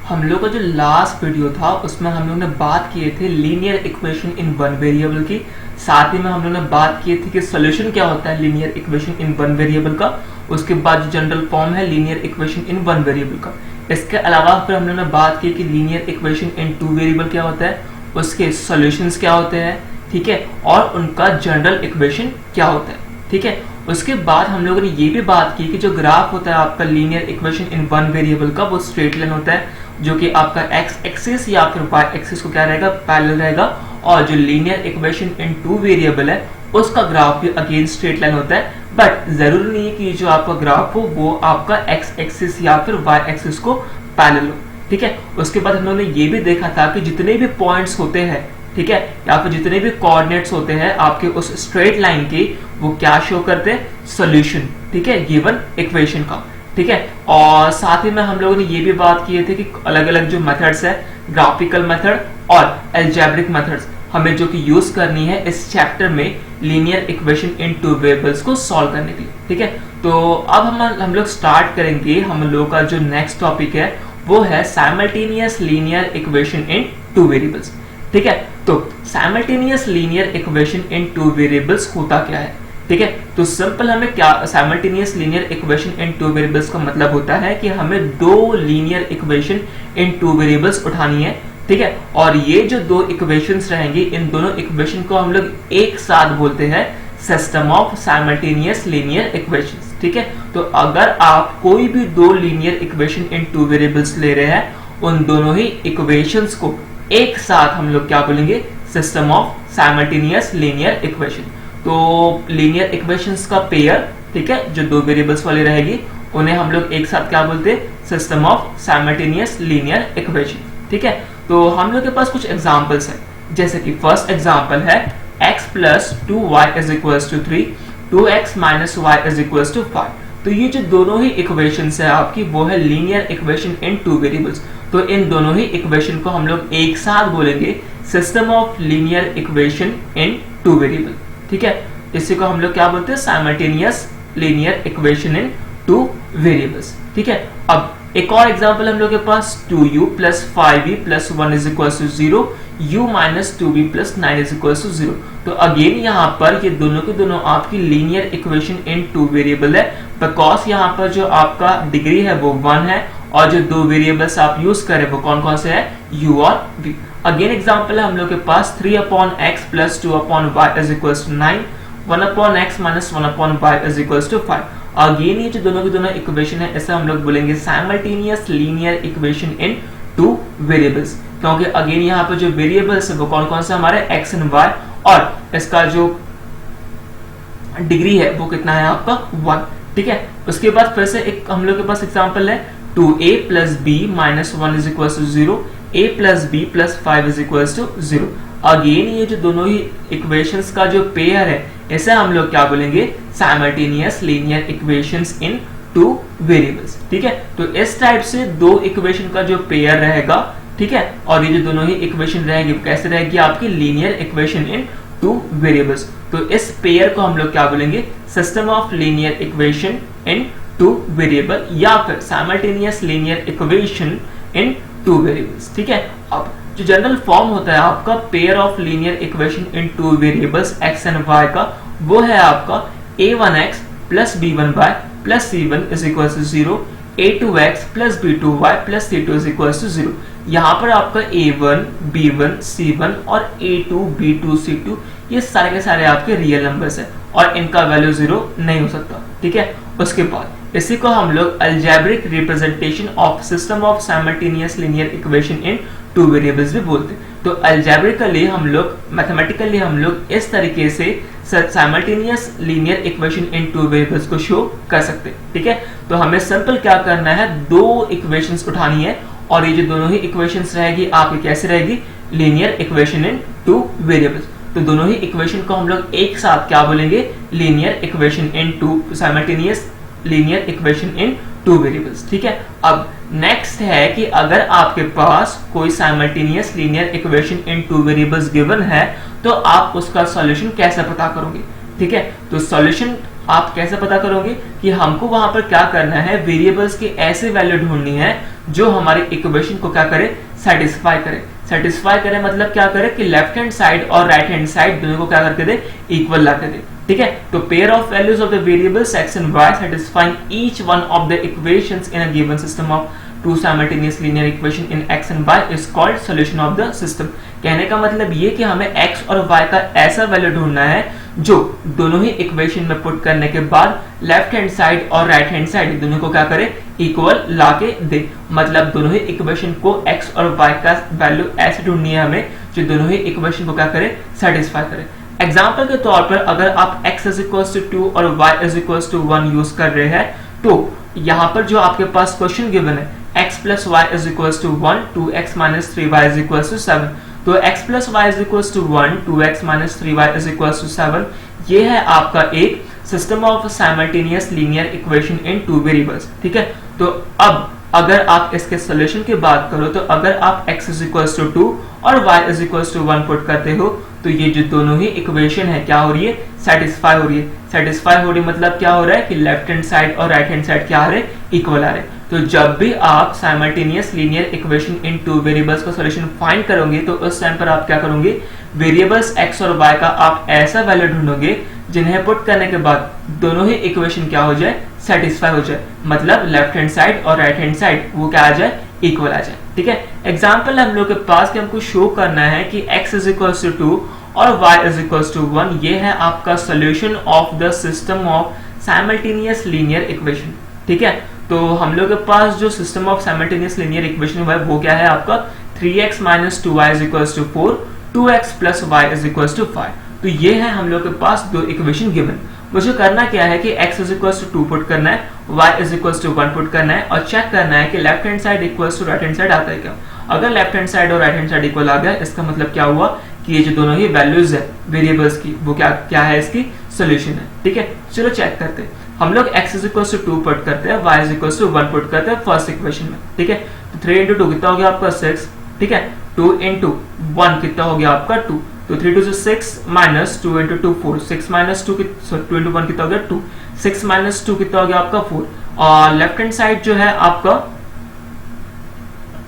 हम लोग का जो लास्ट वीडियो था उसमें हम लोग ने बात किए थे linear equation in one variable की। साथ ही में हम लोग ने बात की थी कि सॉल्यूशन क्या होता है linear equation in one variable का। उसके बाद जो जनरल फॉर्म है linear equation in one variable का। इसके अलावा फिर हम लोग ने बात की कि linear equation in two variable क्या होता है, उसके सॉल्यूशंस क्या होते हैं, ठीक है, और उनका जनरल इक्वेशन क्या होता है, ठीक है। उसके बाद हम लोगों ने ये भी बात की कि जो ग्राफ होता है आपका linear equation in one variable का, वो स्ट्रेट लाइन होता है जो कि आपका एक्स एक्सिस या फिर वाई एक्सिस को क्या रहेगा, पैरेलल रहेगा। और जो linear equation in two variable है उसका ग्राफ भी अगेन स्ट्रेट लाइन होता है, बट जरूरी नहीं है कि जो आपका ग्राफ हो वो आपका एक्स एक्सिस या फिर वाई एक्सिस को पैरेलल हो, ठीक है। उसके बाद हम लोगों ने ये भी देखा था कि जितने भी पॉइंट्स होते हैं, ठीक है, या फिर जितने भी कोऑर्डिनेट्स होते हैं आपके उस स्ट्रेट लाइन के, वो क्या शो करते हैं, सॉल्यूशन, ठीक है, गिवन इक्वेशन का, ठीक है। और साथ ही में हम लोगों ने ये भी बात की थी कि अलग अलग जो मेथड्स है, ग्राफिकल मेथड और अलजेब्रिक मेथड्स, हमें जो कि यूज करनी है इस चैप्टर में linear equation in two variables को सॉल्व करने के लिए, ठीक है। तो अब हम लोग स्टार्ट करेंगे। हम लोग का जो नेक्स्ट टॉपिक है वो है simultaneous linear equation in two variables, ठीक है। तो simultaneous linear equation in two variables होता क्या है, ठीक है। तो सिंपल हमें क्या simultaneous linear equation in two variables का मतलब होता है कि हमें दो linear equation in two variables उठानी है, ठीक है। और ये जो दो इक्वेशंस रहेंगी, इन दोनों इक्वेशन को हम लोग एक साथ बोलते हैं system of simultaneous linear equations, ठीक है। तो अगर आप कोई भी दो linear equation in two variables ले रहे हैं, उन दोनों ही इक्वेशंस को एक साथ हम लोग क्या बोलेंगे, system of simultaneous linear equation. तो लीनियर इक्वेशंस का पेयर, ठीक है, जो दो वेरिएबल्स वाली रहेगी उन्हें हम लोग एक साथ क्या बोलते हैं, system of simultaneous linear equation, ठीक है। तो हम लोग के पास कुछ एग्जांपल्स है, जैसे कि फर्स्ट एग्जांपल है x plus 2y is equals to 3, 2x minus y is equals to 5। तो ये जो दोनों ही इक्वेशंस है आपकी, वो है linear equation in two variables. तो इन दोनों ही इक्वेशन को हम लोग एक साथ बोलेंगे system of linear equation in two variable, ठीक है। इसी को हम लोग क्या बोलते हैं, simultaneous linear equation in two variables, ठीक है। अब एक और एग्जांपल हम लोग के पास 2u plus 5v plus 1 is equal to 0, u minus 2v plus 9 is equal to 0। तो अगेन यहाँ पर ये दोनों के दोनों आपकी linear equation in two variable है, बिकॉज यहाँ पर जो आपका डिग्री है वो 1 है और जो दो वेरिएबल्स आप यूज करें वो कौन कौन से है, u और v। अगेन एग्जांपल है हम लोग के पास 3/x plus 2/y is equal to 9, 1/x minus 1/y is equal to 5। Again ये जो दोनों की दोनों इक्वेशन है, ऐसे हम लोग बोलेंगे simultaneous linear equation in two variables, क्योंकि अगेन यहाँ पर जो वेरिएबल्स है वो कौन कौन से हमारे x एंड y, और इसका जो डिग्री है वो कितना है आपका 1, ठीक है। उसके बाद फिर से एक हम लोग के पास एग्जांपल है 2a plus b minus 1 is equal to 0, a plus b plus 5 is equal to 0। Again ये जो दोनों ही इक्वेशंस का जो पेयर है, इसे हम लोग क्या बोलेंगे, साइमल्टेनियस लीनियर इक्वेशंस इन टू वेरिएबल्स, ठीक है। तो इस टाइप से दो इक्वेशन का जो पेयर रहेगा, ठीक है, और ये जो दोनों ही इक्वेशन रहेगी कैसे रहेगी, आपकी linear equation in two variables. तो इस पेयर को हम लोग क्या बोलेंगे, system of linear equation in two variable या फिर simultaneous linear equation in two variables, ठीक है। अब जो जनरल फॉर्म होता है आपका pair of linear equation in two variables x and y का, वो है आपका a1x plus b1y plus c1 is equal to 0, a2x plus b2y plus c2 is equal to 0। यहाँ पर आपका a1, b1, c1 और a2, b2, c2 ये सारे के सारे आपके रियल नंबर्स है और इनका वैल्यू 0 नहीं हो सकता, ठीक है। उसके बाद इसी को हम लोग algebraic representation of system of simultaneous linear equation in two variables भी बोलते हैं। तो अलजेब्रिकली हम लोग, मैथमेटिकली हम लोग इस तरीके से simultaneous linear equation in two variables को शो कर सकते हैं, ठीक है। तो हमें सिंपल क्या करना है, दो इक्वेशंस उठानी है और ये जो दोनों ही इक्वेशंस रहेगी आपकी कैसे रहेगी, linear equation in two variables. तो दोनों ही इक्वेशन को हम लोग एक साथ क्या बोलेंगे, linear equation in two simultaneous linear equation in two variables, ठीक है। अब नेक्स्ट है कि अगर आपके पास कोई simultaneous linear equation in two variables given है, तो आप उसका सॉल्यूशन कैसे पता करोगे, ठीक है। तो सॉल्यूशन आप कैसे पता करोगे कि हमको वहां पर क्या करना है, वेरिएबल्स की ऐसे वैल्यू ढूंढनी है जो हमारे इक्वेशन को क्या करे, सेटिस्फाई करे। सेटिस्फाई करे मतलब क्या करे कि लेफ्ट हैंड साइड और राइट हैंड साइड दोनों को क्या करके दे, इक्वल ला के दे। ठीक है, तो pair of values of the variables x and y satisfying each one of the equations in a given system of two simultaneous linear equation in x and y is called solution of the system। कहने का मतलब ये कि हमें x और y का ऐसा value ढूंढना है जो दोनों ही इक्वेशन में पुट करने के बाद लेफ्ट हैंड साइड और राइट हैंड साइड दोनों को क्या करे, इक्वल ला के दे। मतलब दोनों ही इक्वेशन को x और y का वैल्यू ऐसे ढूंढनी है हमें जो दोनों ही इक्वेशन को क्या करे, सेटिस्फाई करे। एग्जाम्पल के तौर पर अगर आप x is equals to 2 और y is equals to 1 use कर रहे हैं, तो यहाँ पर जो आपके पास क्वेश्चन गिवन है x plus y is equals to 1, 2x minus 3y is equals to 7, तो x plus y is equals to 1, 2x minus 3y is equals to 7, ये है आपका एक system of simultaneous linear equation in two variables. ठीक है, तो अब अगर आप इसके सोल्यूशन की बात करो तो अगर आप x is equals to 2 और y is equals to 1 put करते हो तो ये जो दोनों ही इक्वेशन है क्या हो रही है, सेटिस्फाई हो रही है। सेटिस्फाई हो रही मतलब क्या हो रहा है कि लेफ्ट हैंड साइड और राइट हैंड साइड क्या आ रहे, इक्वल आ रहे। तो जब भी आप simultaneous linear equation in two variables का सॉल्यूशन फाइंड करोगे तो उस टाइम पर आप क्या करोगे, वेरिएबल्स x और y का आप ऐसा वैल्यू ढूंढोगे जिन्हें पुट करने के बाद दोनों ही इक्वेशन क्या हो जाए, सेटिस्फाई हो जाए। मतलब लेफ्ट हैंड साइड और राइट हैंड साइड वो क्या आ जाए, इक्वल आ जाए। ठीक है, एग्जाम्पल हम लोग के पास कि हमको शो करना है कि x is equals to 2 और y is equals to 1, ये है आपका solution of the system of simultaneous linear equation. ठीक है, तो हम लोग के पास जो system of simultaneous linear equation है वो क्या है आपका 3x minus 2y is equals to 4, 2x plus y is equals to 5। तो ये है हम लोग के पास दो इक्वेशन गिवन। मुझे करना क्या है कि x is equals to 2 put करना है, y is equals to 1 put करना है और चेक करना है कि left hand side equals to right hand side आता है क्या। अगर लेफ्ट हैंड साइड और राइट हैंड साइड इक्वल आ गया, इसका मतलब क्या हुआ कि ये जो दोनों ही वैल्यूज है वेरिएबल्स की वो क्या है, इसकी सोल्यूशन है। ठीक है, चलो चेक करते हैं। हम लोग x is equals to 2 put करते हैं, y is equals to 1 put करते हैं फर्स्ट इक्वेशन में। ठीक है, तो 3 into 2 कितना हो गया आपका 6। ठीक है, 2 into 1 कितना हो गया आपका 2, तो 3 to 6 minus 2 into 2 4, 6 minus 2 2 into 1 कितना हो गया 2, 6 minus 2 कितना हो गया आपका 4। और लेफ्ट हैंड साइड जो है आपका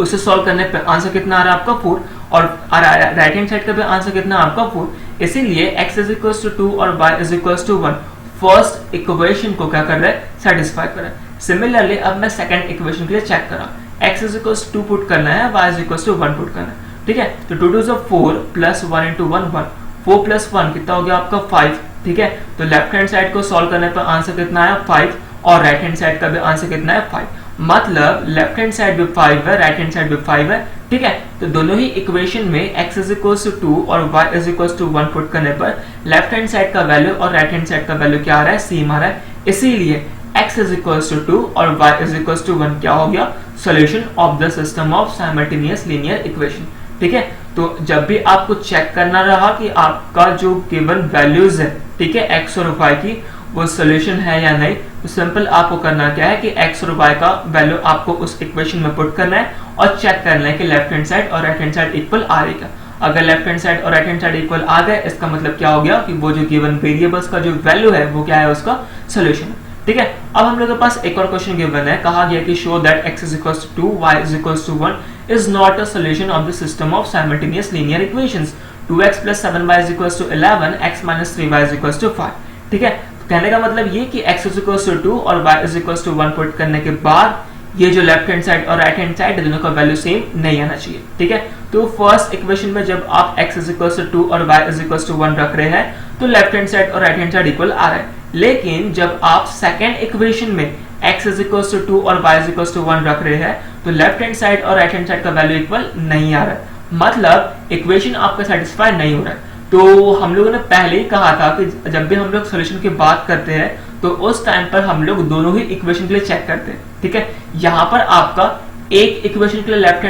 उसे सॉल्व करने पे आंसर कितना आ रहा है आपका 4 और राइट हैंड साइड का भी आंसर कितना आपका 4। इसीलिए x is equals to 2 और y is equals to 1 first equation को क्या कर रहा है, सेटिस्फाई कर रहा है। सिमिलरली अब मैं सेकंड इक्वेशन के लिए चेक कर रहा हूं, x is equals to 2 put करना है, y is equals to 1 put करना है। ठीक है, तो 2 2 4 प्लस 1 into 1 1, 4 प्लस 1 कितना हो गया आपका 5। ठीक है, तो लेफ्ट हैंड साइड को सॉल्व करने पर आंसर कितना आया 5 और राइट हैंड साइड का भी आंसर कितना है 5। मतलब लेफ्ट हैंड साइड भी 5 है, राइट हैंड साइड भी 5 है। ठीक है, तो दोनों ही इक्वेशन में x is equals to 2 और y is equals to 1 put करने पर लेफ्ट हैंड साइड का वैल्यू और राइट हैंड साइड का वैल्यू क्या आ रहा है, सेम आ रहा है। इसीलिए x is equals to 2 और y is equals to 1 क्या हो गया, solution of the system of simultaneous linear equation. ठीक है, तो जब भी आपको चेक करना रहा कि आपका जो गिवन वैल्यूज है, ठीक है, x और y की, वो सोल्यूशन है या नहीं, तो सिंपल आपको करना क्या है कि x और y का वैल्यू आपको उस इक्वेशन में पुट करना है और चेक करना है कि लेफ्ट हैंड साइड और राइट हैंड साइड इक्वल आ रही क्या। अगर लेफ्ट हैंड साइड और राइट हैंड साइड इक्वल आ गए, इसका मतलब क्या हो गया कि वो जो गिवन वेरिएबल्स का जो वैल्यू है वो क्या है, उसका सोल्यूशन है। ठीक है, अब हम लोग के पास एक और क्वेश्चन गिवन है, कहा गया कि show that x is equals to 2, y is equals to 1 is not a solution of the system of simultaneous linear equations 2x plus 7y is equals to 11, x minus 3y is equals to 5। ठीक है, कहने का मतलब ये कि x is equals to 2 और y is equals to 1 put करने के बाद ये जो लेफ्ट हैंड साइड और राइट हैंड साइड दोनों का वैल्यू सेम नहीं आना चाहिए। ठीक है, तो फर्स्ट इक्वेशन में जब आप x is equals to 2 और y is equals to 1 रख रहे हैं तो लेफ्ट हैंड साइड और राइट हैंड साइड इक्वल आ रहा है। लेकिन जब आप सेकेंड इक्वेशन में x is equals to 2 और y is equals to 1 रख रहे हैं तो लेफ्ट हैंड साइड और राइट हैंड साइड का वैल्यू इक्वल नहीं आ रहा है, मतलब इक्वेशन आपका सेटिस्फाई नहीं हो रहा है। तो हम लोगों ने पहले ही कहा था कि जब भी हम लोग सोल्यूशन की बात करते हैं तो उस टाइम पर हम लोग दोनों ही इक्वेशन के लिए चेक करते हैं। ठीक है, यहाँ पर आपका एक इक्वेशन के लिए left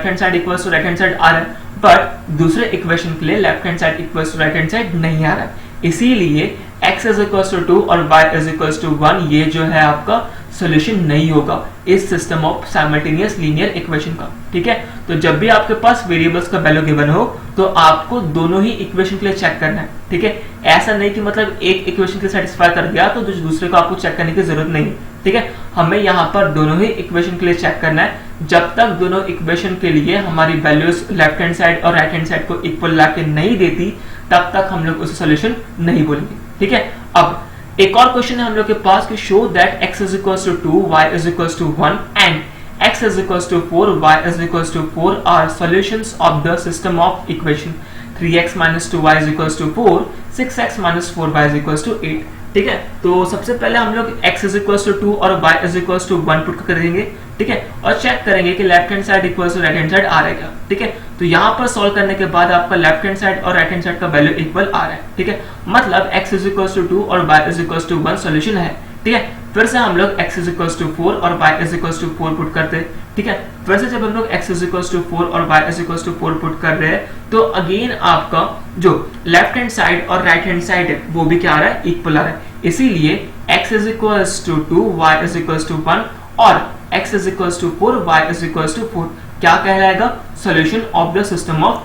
hand side equals to right hand side आ रहा है, बट दूसरे इक्वेशन के लिए left hand side equals to right hand side नहीं आ रहा है। इसीलिए x is equals to 2 और y is equals to 1 ये जो है आपका सोल्यूशन नहीं होगा इस system of simultaneous linear equation का। ठीक है, तो जब भी आपके पास वेरिएबल्स का वैल्यू गिवन हो तो आपको दोनों ही इक्वेशन के लिए चेक करना है। ठीक है, ऐसा नहीं कि मतलब एक इक्वेशन के लिए सेटिस्फाई कर गया तो दूसरे को आपको चेक करने की जरूरत नहीं। ठीक है, हमें यहाँ पर दोनों ही इक्वेशन के लिए चेक करना है जब तक दोनों इक्वेशन के लिए हमारी वैल्यूज लेफ्ट हैंड साइड और राइट हैंड साइड को इक्वल लाके नहीं देती, तब तक हम लोग उसे सोल्यूशन नहीं बोलेंगे। ठीक है, अब एक और क्वेश्चन है हम लोग के पास कि show that x is equals to 2, y is equals to 1 and x is equals to 4, y is equals to 4 are solutions of the system of equation 3x minus 2y is equals to 4, 6x minus 4y is equals to 8। ठीक है, तो सबसे पहले हम लोग x is equals to 2 और y is equals to 1 put कर देंगे। ठीक है, और चेक करेंगे कि left hand side equals to right hand side आ रहा है क्या। ठीक है, तो यहाँ पर सॉल्व करने के बाद आपका लेफ्ट हैंड साइड और राइट हैंड साइड का वैल्यू इक्वल आ रहा है। ठीक है, मतलब x is equals to 2 और y is equals to 1 solution है। ठीक है, फिर से हम लोग x is equals to 4 और y is equals to 4 put करते हैं। ठीक है, फिर से जब हम लोग x is equals to 4 और y is equals to 4 put कर रहे हैं तो अगेन आपका जो लेफ्ट हैंड साइड और राइट हैंड साइड है वो भी क्या आ रहा है, इक्वल आ रहा है। इसीलिए x is equals to 2, y is equals to 1 और x is equals to 4, y is equals to 4 क्या कहलाएगा, solution of the system of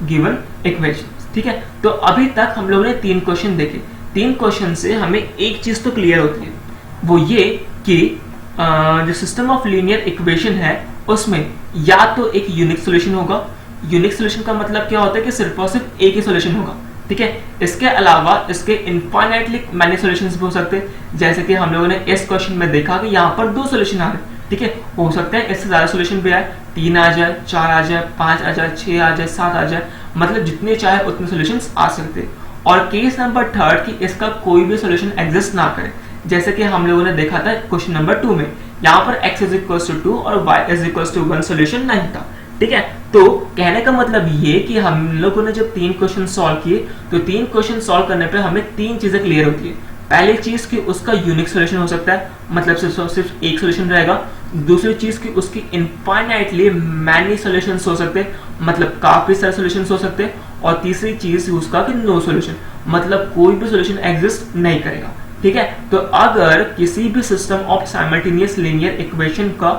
given equation. ठीक है, तो अभी तक हम लोगों ने 3 क्वेश्चन देखे। 3 क्वेश्चन से हमें एक चीज तो क्लियर होती है, वो ये कि जो सिस्टम ऑफ लीनियर इक्वेशन है उसमें या तो एक यूनिक सॉल्यूशन होगा। यूनिक सॉल्यूशन का मतलब क्या होता है कि सिर्फ और सिर्फ एक ही सॉल्यूशन होगा। ठीक है, इसके अलावा इसके इनफाइनाइटली मैनी सॉल्यूशंस भी हो सकते हैं, जैसे कि हम लोगों ने इस क्वेश्चन में देखा कि यहाँ पर 2 सॉल्यूशन आ रहे हैं। ठीक है, हो सकता है इससे ज्यादा सॉल्यूशन भी आए, 3 आ जाए, 4 आ जाए, 5 आ जाए, 6 आ जाए, 7 आ जाए, मतलब जितने चाहे उतने सॉल्यूशंस आ सकते हैं। और केस नंबर 3 कि इसका कोई भी सॉल्यूशन एग्जिस्ट ना करे, जैसे कि हम लोगों ने देखा था क्वेश्चन नंबर 2 में, यहाँ पर x is equals to 2 और y is equals to 1 solution नहीं था। ठीक है, तो कहने का मतलब ये कि हम लोगों ने जब 3 क्वेश्चन सॉल्व किए तो 3 क्वेश्चन सॉल्व करने पे हमें 3 चीजें क्लियर होती है। पहली चीज कि उसका यूनिक सॉल्यूशन हो सकता है, मतलब सिर्फ एक सॉल्यूशन रहेगा। दूसरी चीज कि उसकी इनफाइनाइटली मैनी सॉल्यूशंस हो सकते हैं, मतलब काफी सारे सॉल्यूशंस हो सकते हैं। और तीसरी चीज उसका कि नो सॉल्यूशन, मतलब कोई भी सॉल्यूशन एग्जिस्ट नहीं करेगा। ठीक है, तो अगर किसी भी system of simultaneous linear equation का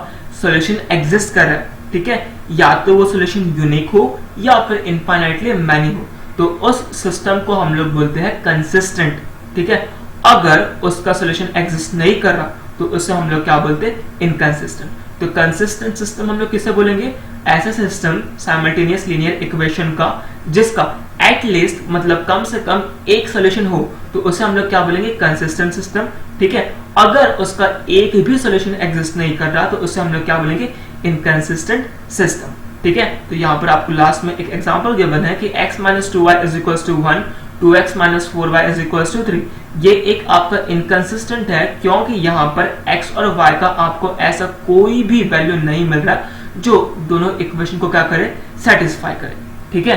सॉल्यूशन एग्जिस्ट कर रहा है, ठीक है, या तो वो सॉल्यूशन यूनिक हो या फिर इनफाइनाइटली मैनी हो, तो उस सिस्टम को हम लोग बोलते हैं कंसिस्टेंट। ठीक है, अगर उसका सॉल्यूशन एग्जिस्ट नहीं कर रहा तो उससे हम लोग क्या बोलते हैं, इनकंसिस्टेंट। तो कंसिस्टेंट सिस्टम हम लोग किसे बोलेंगे, ऐसा सिस्टम साइमल्टेनियस लीनियर इक्वेशन का जिसका एटलीस्ट मतलब कम से कम एक सॉल्यूशन हो, तो उसे हम लोग क्या बोलेंगे, कंसिस्टेंट सिस्टम। ठीक है, अगर उसका एक भी सॉल्यूशन एग्जिस्ट नहीं कर रहा तो उसे हम लोग क्या बोलेंगे, इनकंसिस्टेंट सिस्टम। ठीक है, तो यहाँ पर आपको लास्ट में एक एग्जांपल गिवन है कि x minus 2y is equals to 1, 2x minus 4y is equals to 3। ये एक आपका इनकंसिस्टेंट है क्योंकि यहाँ पर x और y का आपको ऐसा कोई भी वैल्यू नहीं मिल रहा जो दोनों इक्वेशन को क्या करे, सेटिस्फाई करे। ठीक है,